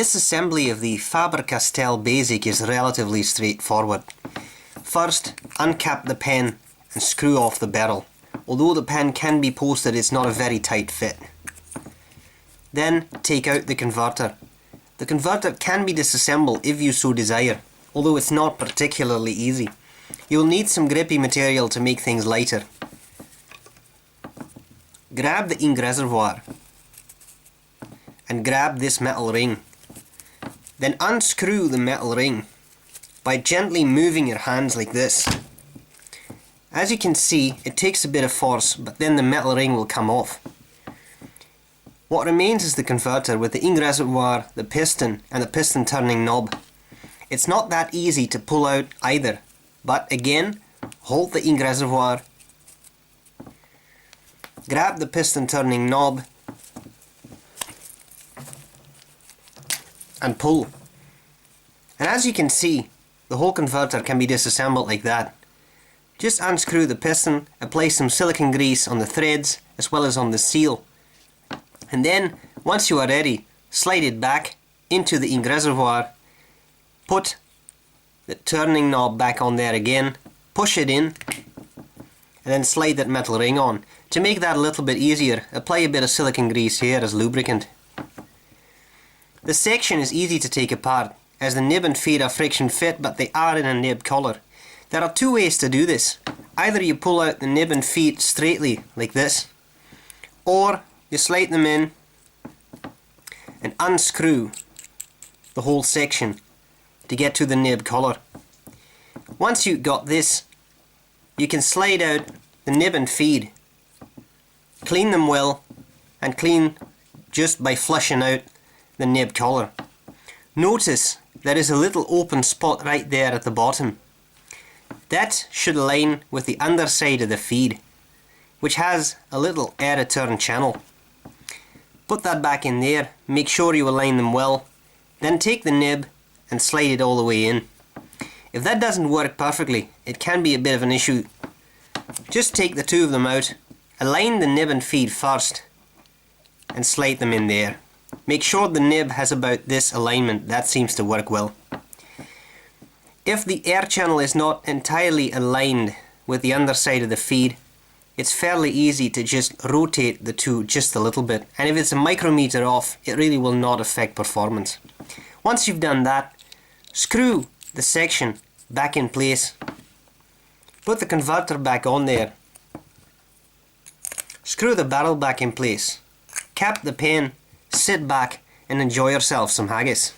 Disassembly of the Faber-Castell Basic is relatively straightforward. First, uncap the pen and screw off the barrel. Although the pen can be posted, it's not a very tight fit. Then, take out the converter. The converter can be disassembled if you so desire, although it's not particularly easy. You'll need some grippy material to make things lighter. Grab the ink reservoir and grab this metal ring. Then unscrew the metal ring by gently moving your hands like this. As you can see, it takes a bit of force, but then the metal ring will come off. What remains is the converter with the ink reservoir, the piston, and the piston turning knob. It's not that easy to pull out either, but again, hold the ink reservoir, grab the piston turning knob, and pull. And as you can see, the whole converter can be disassembled like that. Just unscrew the piston, apply some silicone grease on the threads as well as on the seal. And then, once you are ready, slide it back into the ink reservoir, put the turning knob back on there again, push it in, and then slide that metal ring on. To make that a little bit easier, apply a bit of silicone grease here as lubricant. The section is easy to take apart, as the nib and feed are friction fit, but they are in a nib collar. There are two ways to do this. Either you pull out the nib and feed straightly, like this, or you slide them in and unscrew the whole section to get to the nib collar. Once you've got this, you can slide out the nib and feed, clean them well, and clean just by flushing out the nib collar. Notice there is a little open spot right there at the bottom. That should align with the underside of the feed, which has a little air return channel. Put that back in there, make sure you align them well, then take the nib and slide it all the way in. If that doesn't work perfectly, it can be a bit of an issue. Just take the two of them out, align the nib and feed first, and slide them in there. Make sure the nib has about this alignment, that seems to work well. If the air channel is not entirely aligned with the underside of the feed, it's fairly easy to just rotate the two just a little bit, and if it's a micrometer off, it really will not affect performance. Once you've done that, screw the section back in place, put the converter back on there, screw the barrel back in place, cap the pen, sit back and enjoy yourself some haggis.